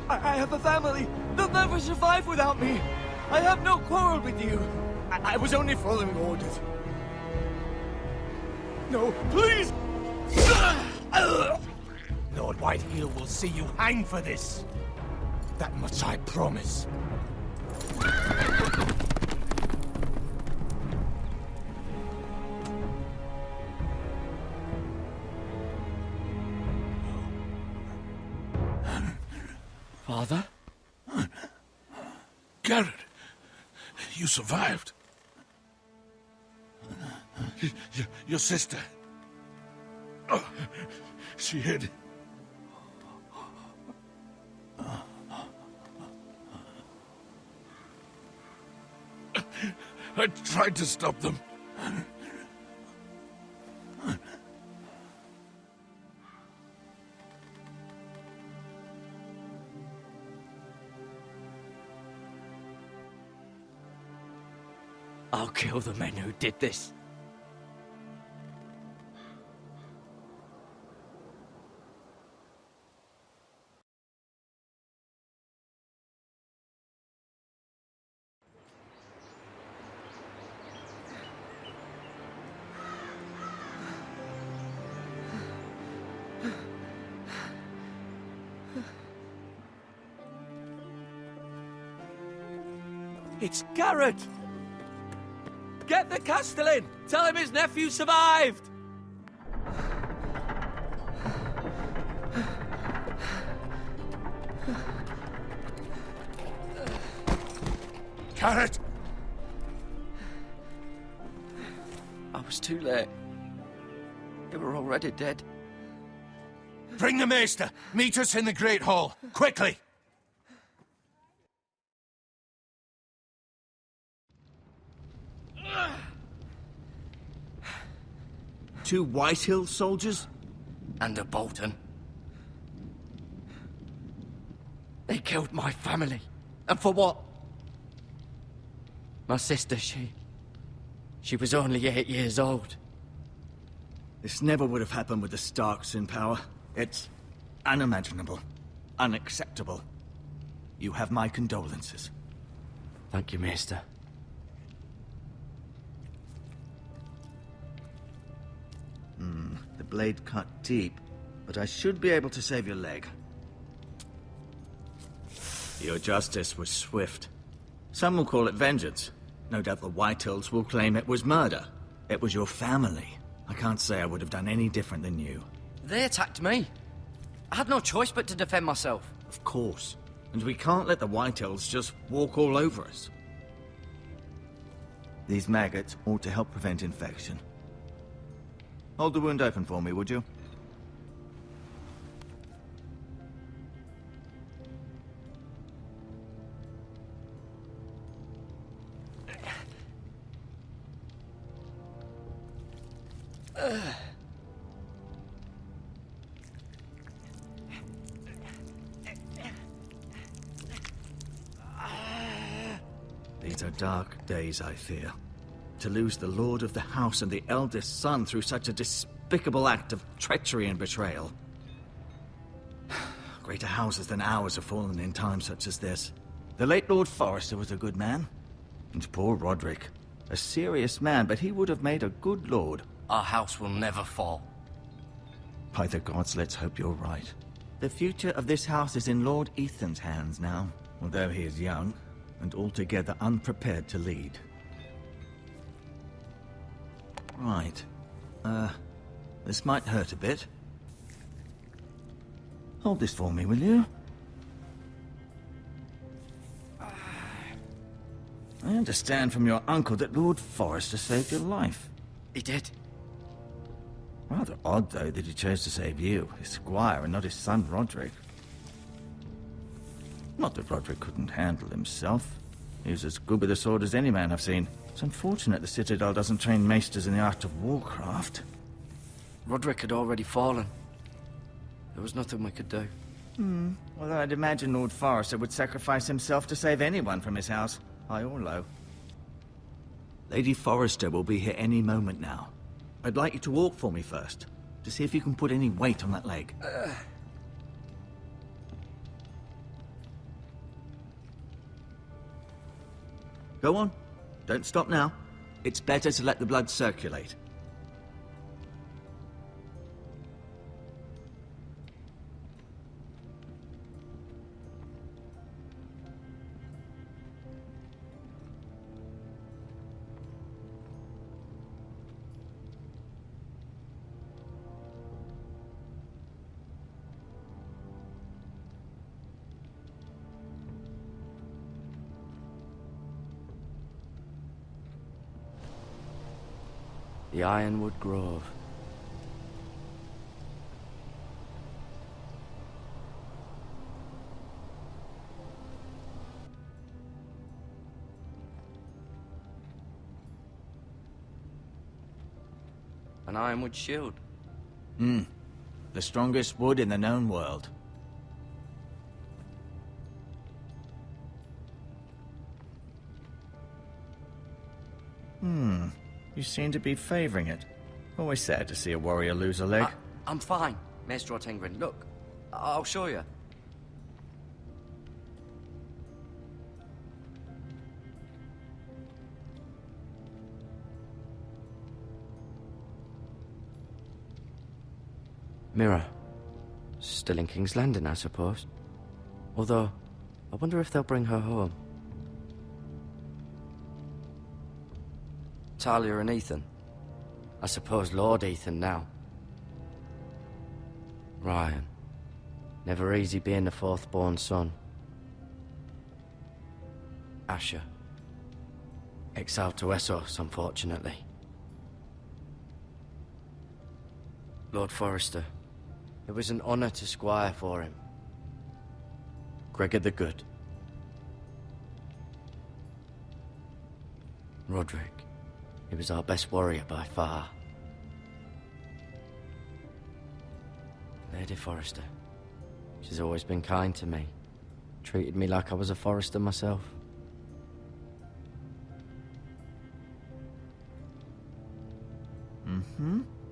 I have a family. They'll never survive without me. I have no quarrel with you. I was only following orders. No, please! Lord Whiteheel will see you hang for this. That much I promise. Father? Garrett, you survived. Your sister. Oh, she hid. I tried to stop them. I'll kill the men who did this. It's Garrett! Get the Castellan! Tell him his nephew survived! Garrett! I was too late. They were already dead. Bring the Maester. Meet us in the Great Hall. Quickly! Two Whitehill soldiers? And a Bolton. They killed my family. And for what? My sister, she was only 8 years old. This never would have happened with the Starks in power. It's unimaginable. Unacceptable. You have my condolences. Thank you, Maester. The blade cut deep, but I should be able to save your leg. Your justice was swift. Some will call it vengeance. No doubt the Whitehills will claim it was murder. It was your family. I can't say I would have done any different than you. They attacked me. I had no choice but to defend myself. Of course. And we can't let the Whitehills just walk all over us. These maggots ought to help prevent infection. Hold the wound open for me, would you? These are dark days, I fear. To lose the lord of the house and the eldest son through such a despicable act of treachery and betrayal. Greater houses than ours have fallen in times such as this. The late Lord Forrester was a good man. And poor Roderick. A serious man, but he would have made a good lord. Our house will never fall. By the gods, let's hope you're right. The future of this house is in Lord Ethan's hands now, although he is young and altogether unprepared to lead. Right. This might hurt a bit. Hold this for me, will you? I understand from your uncle that Lord Forrester saved your life. He did. Rather odd, though, that he chose to save you, his squire, and not his son Roderick. Not that Roderick couldn't handle himself. He was as good with a sword as any man I've seen. It's unfortunate the Citadel doesn't train maesters in the art of warcraft. Roderick had already fallen. There was nothing we could do. Well, I'd imagine Lord Forrester would sacrifice himself to save anyone from his house, high or low. Lady Forrester will be here any moment now. I'd like you to walk for me first, to see if you can put any weight on that leg. Go on. Don't stop now. It's better to let the blood circulate. The Ironwood Grove. An ironwood shield. The strongest wood in the known world. You seem to be favoring it. Always sad to see a warrior lose a leg. I'm fine, Maester Ortengrin. Look, I'll show you. Mirror. Still in King's Landing, I suppose. Although, I wonder if they'll bring her home. Talia and Ethan. I suppose Lord Ethan now. Ryan. Never easy being the fourth-born son. Asher. Exiled to Essos, unfortunately. Lord Forrester. It was an honor to squire for him. Gregor the Good. Roderick. He was our best warrior by far. Lady Forrester. She's always been kind to me. Treated me like I was a Forrester myself.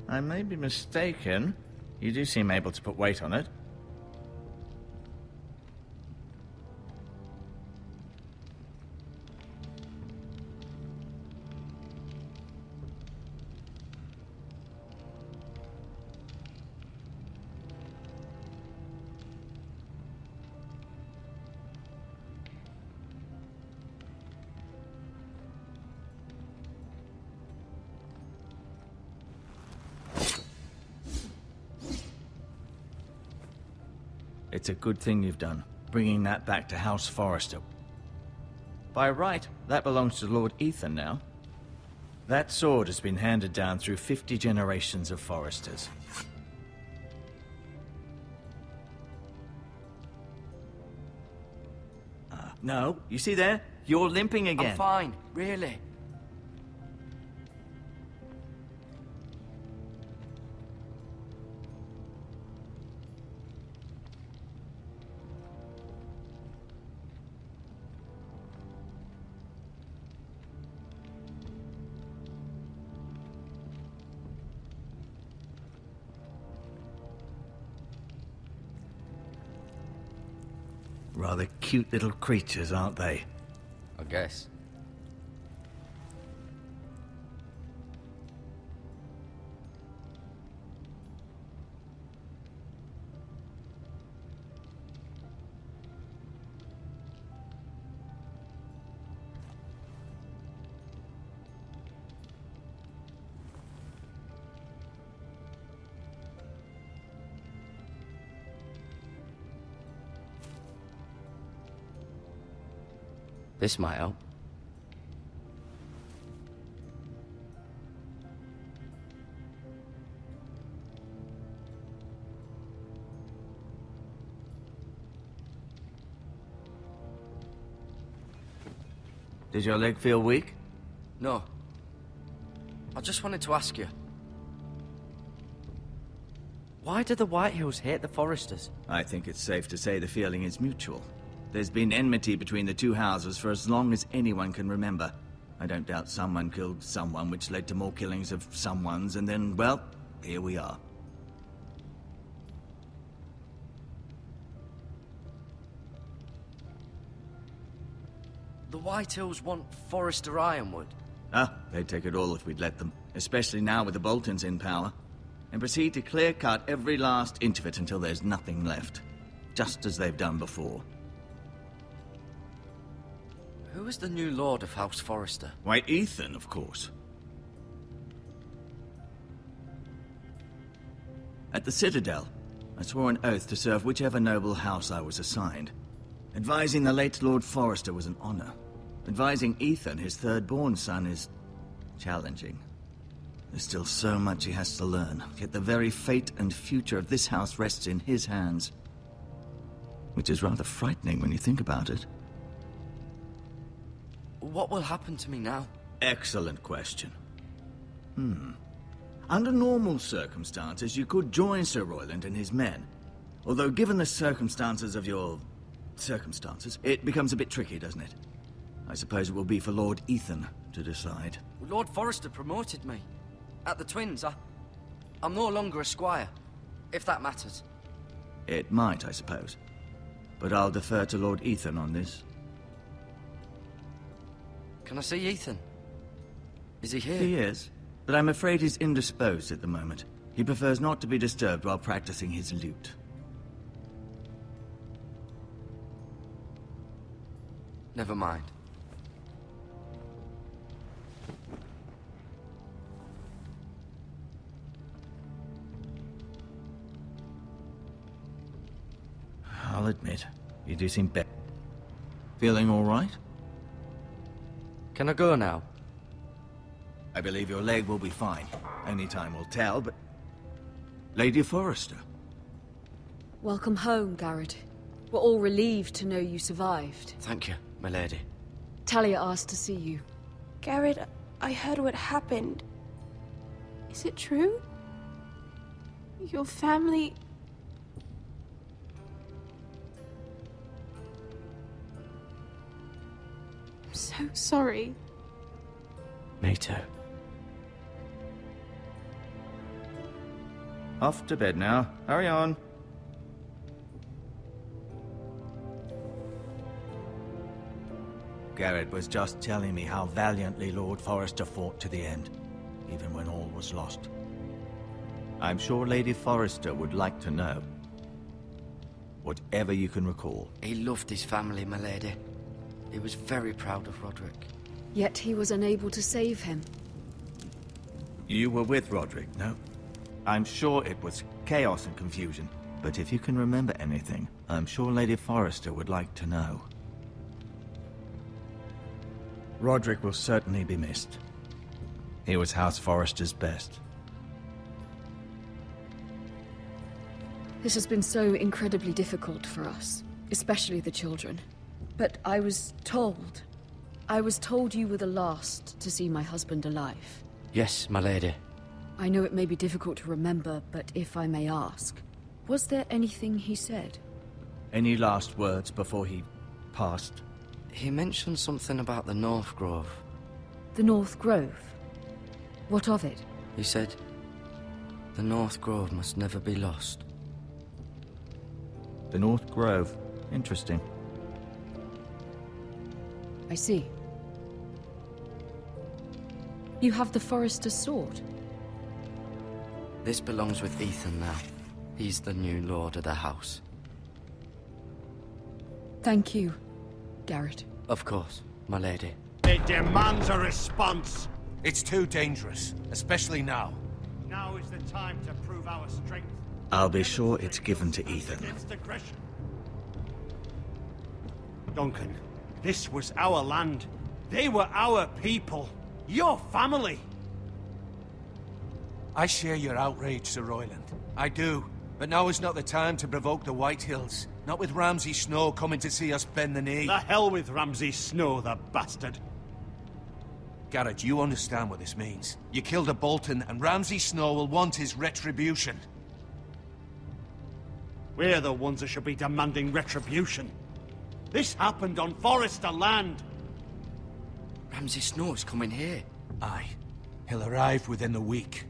I may be mistaken. You do seem able to put weight on it. It's a good thing you've done, bringing that back to House Forrester. By right, that belongs to Lord Ethan now. That sword has been handed down through 50 generations of Forresters. No, you see there? You're limping again. I'm fine, really. Rather cute little creatures, aren't they? I guess. This might help. Did your leg feel weak? No. I just wanted to ask you. Why do the Whitehills hate the Forresters? I think it's safe to say the feeling is mutual. There's been enmity between the two houses for as long as anyone can remember. I don't doubt someone killed someone, which led to more killings of someones, and then, well, here we are. The The White Hills want Forrester Ironwood. Ah, they'd take it all if we'd let them, especially now with the Boltons in power, and proceed to clear-cut every last inch of it until there's nothing left, just as they've done before. Who is the new Lord of House Forrester? White Ethan, of course. At the Citadel, I swore an oath to serve whichever noble house I was assigned. Advising the late Lord Forrester was an honor. Advising Ethan, his third-born son, is challenging. There's still so much he has to learn, yet the very fate and future of this house rests in his hands. Which is rather frightening when you think about it. What will happen to me now? Excellent question. Under normal circumstances, you could join Sir Royland and his men. Although given the circumstances of your... circumstances, it becomes a bit tricky, doesn't it? I suppose it will be for Lord Ethan to decide. Lord Forrester promoted me. At the Twins, I'm no longer a squire, if that matters. It might, I suppose. But I'll defer to Lord Ethan on this. Can I see Ethan? Is he here? He is, but I'm afraid he's indisposed at the moment. He prefers not to be disturbed while practicing his lute. Never mind. I'll admit, you do seem better. Feeling all right? Can I go now? I believe your leg will be fine. Only time will tell, but... Lady Forrester. Welcome home, Garrett. We're all relieved to know you survived. Thank you, my lady. Talia asked to see you. Garrett, I heard what happened. Is it true? Your family... I'm so sorry. Me too. Off to bed now. Hurry on. Garrett was just telling me how valiantly Lord Forrester fought to the end, even when all was lost. I'm sure Lady Forrester would like to know. Whatever you can recall. He loved his family, my lady. He was very proud of Roderick. Yet he was unable to save him. You were with Roderick, no? I'm sure it was chaos and confusion, but if you can remember anything, I'm sure Lady Forrester would like to know. Roderick will certainly be missed. He was House Forrester's best. This has been so incredibly difficult for us, especially the children. But I was told you were the last to see my husband alive. Yes, my lady. I know it may be difficult to remember, but if I may ask, was there anything he said? Any last words before he passed? He mentioned something about the North Grove. The North Grove? What of it? He said, the North Grove must never be lost. The North Grove. Interesting. I see. You have the Forrester's sword. This belongs with Ethan now. He's the new lord of the house. Thank you, Garrett. Of course, my lady. It demands a response. It's too dangerous, especially now. Now is the time to prove our strength. I'll be sure it's given to Ethan. Against aggression. Duncan, this was our land. They were our people. Your family. I share your outrage, Sir Royland. I do. But now is not the time to provoke the White Hills. Not with Ramsay Snow coming to see us bend the knee. The hell with Ramsay Snow, the bastard. Garrett, you understand what this means. You killed a Bolton, and Ramsay Snow will want his retribution. We're the ones that should be demanding retribution. This happened on Forrester land. Ramsay Snow's coming here. Aye. He'll arrive within the week.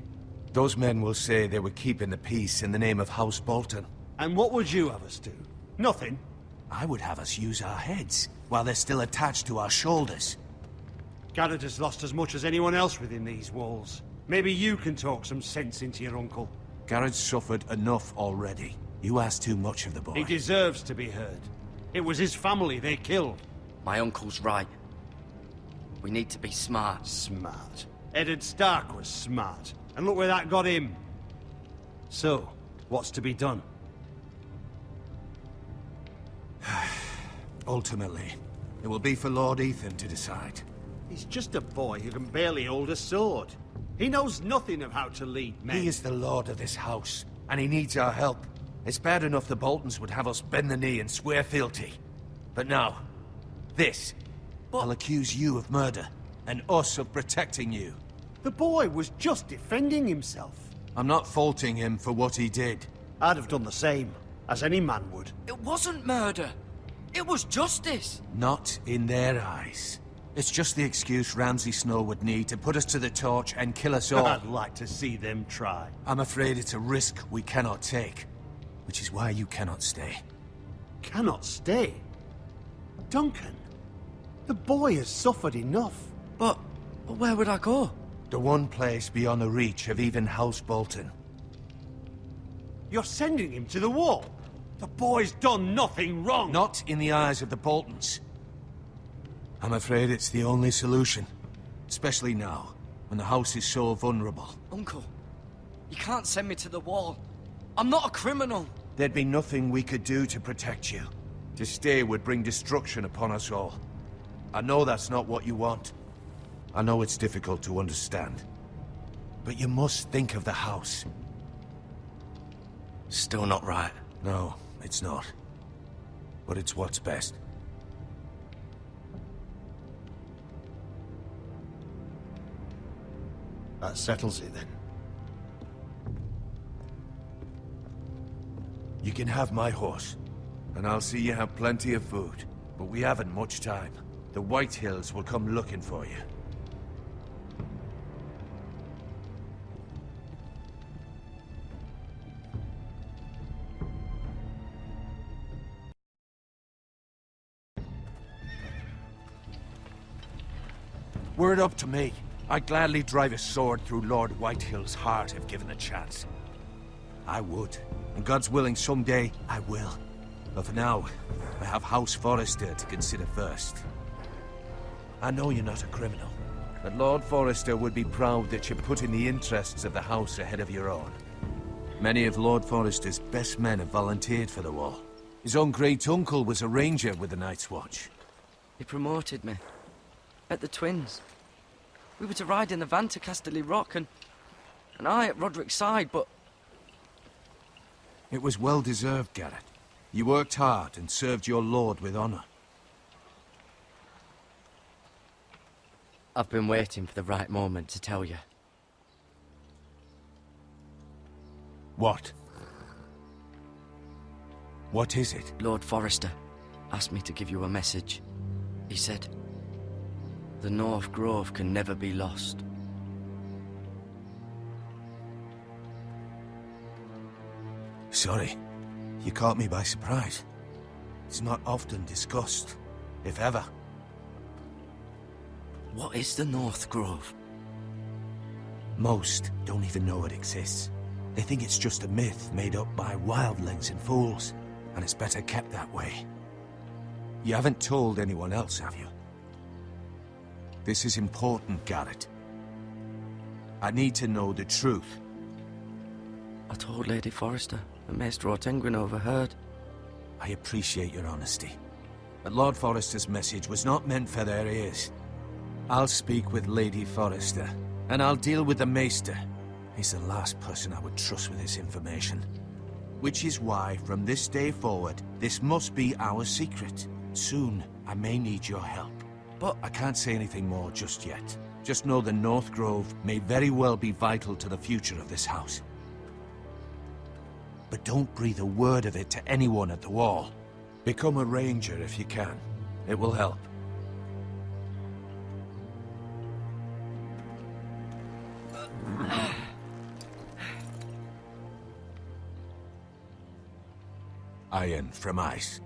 Those men will say they were keeping the peace in the name of House Bolton. And what would you have us do? Nothing. I would have us use our heads, while they're still attached to our shoulders. Garrett has lost as much as anyone else within these walls. Maybe you can talk some sense into your uncle. Garrett's suffered enough already. You ask too much of the boy. He deserves to be heard. It was his family they killed. My uncle's right. We need to be smart. Smart. Eddard Stark was smart. And look where that got him. So, what's to be done? Ultimately, it will be for Lord Ethan to decide. He's just a boy who can barely hold a sword. He knows nothing of how to lead men. He is the lord of this house, and he needs our help. It's bad enough the Boltons would have us bend the knee and swear fealty. But now, this. I'll accuse you of murder, and us of protecting you. The boy was just defending himself. I'm not faulting him for what he did. I'd have done the same, as any man would. It wasn't murder. It was justice. Not in their eyes. It's just the excuse Ramsay Snow would need to put us to the torch and kill us all. I'd like to see them try. I'm afraid it's a risk we cannot take, which is why you cannot stay. Cannot stay? Duncan, the boy has suffered enough. But where would I go? The one place beyond the reach of even House Bolton. You're sending him to the wall. The boy's done nothing wrong. Not in the eyes of the Boltons. I'm afraid it's the only solution. Especially now, when the house is so vulnerable. Uncle, you can't send me to the wall. I'm not a criminal. There'd be nothing we could do to protect you. To stay would bring destruction upon us all. I know that's not what you want. I know it's difficult to understand. But you must think of the house. Still not right. No, it's not. But it's what's best. That settles it then. You can have my horse, and I'll see you have plenty of food. But we haven't much time. The White Hills will come looking for you. Were it up to me, I'd gladly drive a sword through Lord Whitehill's heart if given a chance. I would. And God's willing, someday I will. But for now, I have House Forrester to consider first. I know you're not a criminal, but Lord Forrester would be proud that you're putting the interests of the house ahead of your own. Many of Lord Forrester's best men have volunteered for the war. His own great-uncle was a ranger with the Night's Watch. He promoted me. At the Twins. We were to ride in the van to Casterly Rock, and I at Roderick's side, but... It was well-deserved, Garrett. You worked hard and served your lord with honor. I've been waiting for the right moment to tell you. What? What is it? Lord Forrester asked me to give you a message. He said, the North Grove can never be lost. Sorry. You caught me by surprise. It's not often discussed, if ever. What is the North Grove? Most don't even know it exists. They think it's just a myth made up by wildlings and fools, and it's better kept that way. You haven't told anyone else, have you? This is important, Garrett. I need to know the truth. I told Lady Forrester, and Maester Ortenguin overheard. I appreciate your honesty. But Lord Forrester's message was not meant for their ears. I'll speak with Lady Forrester, and I'll deal with the Maester. He's the last person I would trust with this information. Which is why, from this day forward, this must be our secret. Soon, I may need your help. But I can't say anything more just yet. Just know the North Grove may very well be vital to the future of this house. But don't breathe a word of it to anyone at the wall. Become a ranger if you can. It will help. Iron from ice.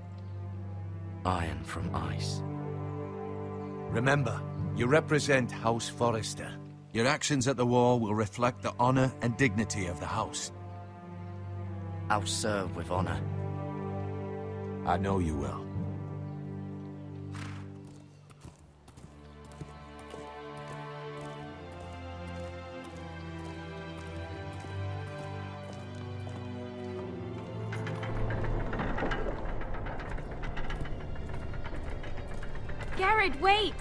iron from ice. Remember, you represent House Forrester. Your actions at the war will reflect the honor and dignity of the house. I'll serve with honor. I know you will. Garrett, wait!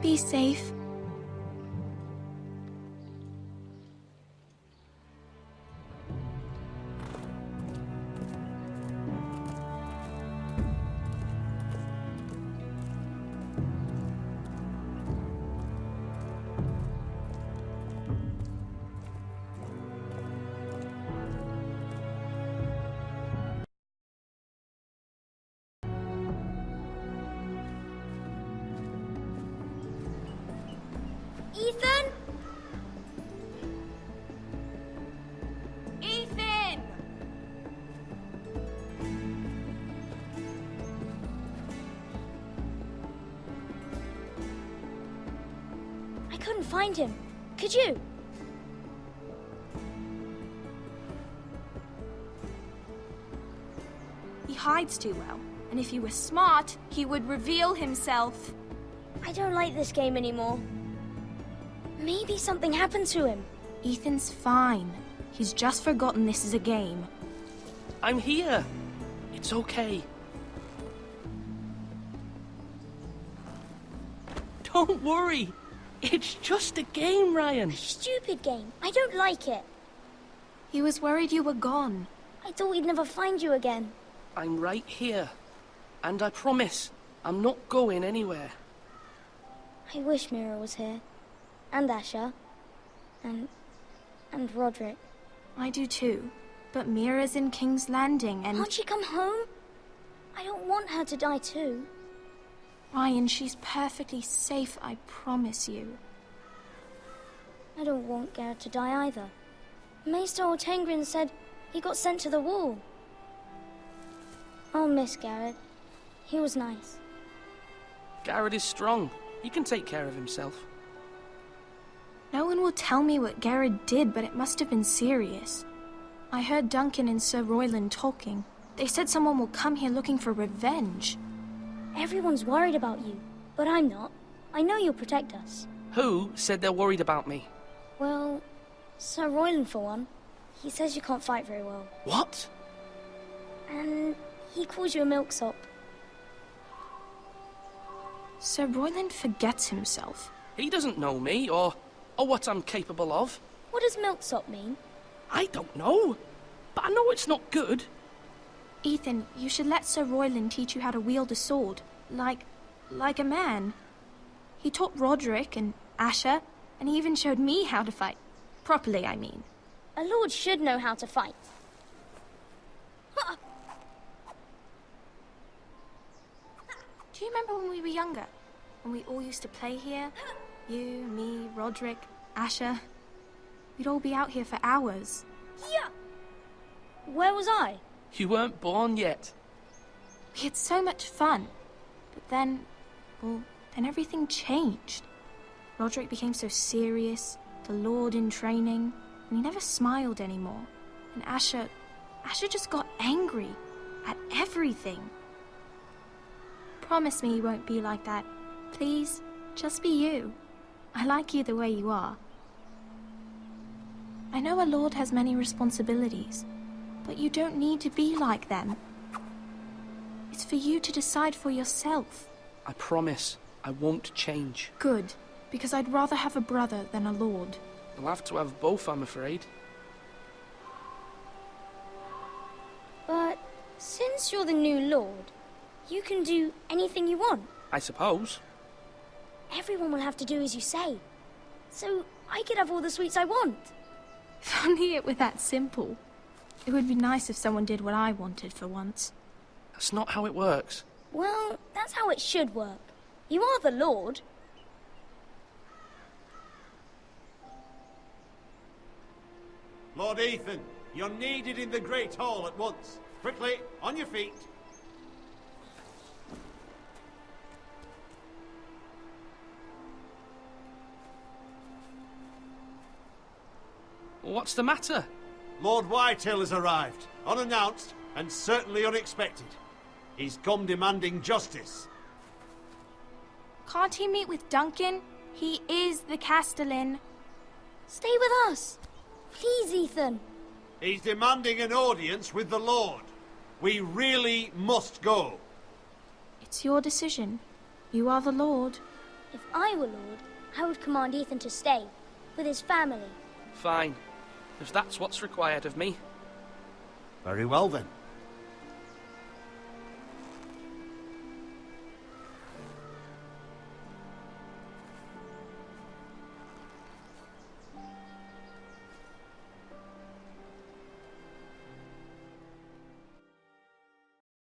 Be safe. Ethan? Ethan! I couldn't find him. Could you? He hides too well, and if he were smart, he would reveal himself. I don't like this game anymore. Maybe something happened to him. Ethan's fine. He's just forgotten this is a game. I'm here. It's okay. Don't worry. It's just a game, Ryan. Stupid game. I don't like it. He was worried you were gone. I thought we'd never find you again. I'm right here. And I promise, I'm not going anywhere. I wish Mira was here. And Asher. And Roderick. I do too. But Mira's in King's Landing and... Can't she come home? I don't want her to die too. Ryan, she's perfectly safe, I promise you. I don't want Garrett to die either. Maester Ortengrin said he got sent to the wall. I'll miss Garrett. He was nice. Garrett is strong. He can take care of himself. No one will tell me what Garrett did, but it must have been serious. I heard Duncan and Sir Royland talking. They said someone will come here looking for revenge. Everyone's worried about you, but I'm not. I know you'll protect us. Who said they're worried about me? Well, Sir Royland for one. He says you can't fight very well. What? And he calls you a milksop. Sir Royland forgets himself. He doesn't know me, or what I'm capable of. What does milksop mean? I don't know, but I know it's not good. Ethan, you should let Sir Royland teach you how to wield a sword. Like a man. He taught Roderick and Asher, and he even showed me how to fight. Properly, I mean. A lord should know how to fight. Do you remember when we were younger? When we all used to play here? You, me, Roderick, Asher. We'd all be out here for hours. Yeah. Where was I? You weren't born yet. We had so much fun. But then, well, then everything changed. Roderick became so serious, the Lord in training, and he never smiled anymore. And Asher just got angry at everything. Promise me you won't be like that. Please, just be you. I like you the way you are. I know a lord has many responsibilities, but you don't need to be like them. It's for you to decide for yourself. I promise I won't change. Good, because I'd rather have a brother than a lord. You'll have to have both, I'm afraid. But since you're the new lord, you can do anything you want. I suppose. Everyone will have to do as you say. So I could have all the sweets I want. If only it were that simple. It would be nice if someone did what I wanted for once. That's not how it works. Well, that's how it should work. You are the Lord. Lord Ethan, you're needed in the Great Hall at once. Quickly, on your feet. What's the matter? Lord Whitehill has arrived, unannounced and certainly unexpected. He's come demanding justice. Can't he meet with Duncan? He is the Castellan. Stay with us. Please, Ethan. He's demanding an audience with the Lord. We really must go. It's your decision. You are the Lord. If I were Lord, I would command Ethan to stay, with his family. Fine, if that's what's required of me. Very well then.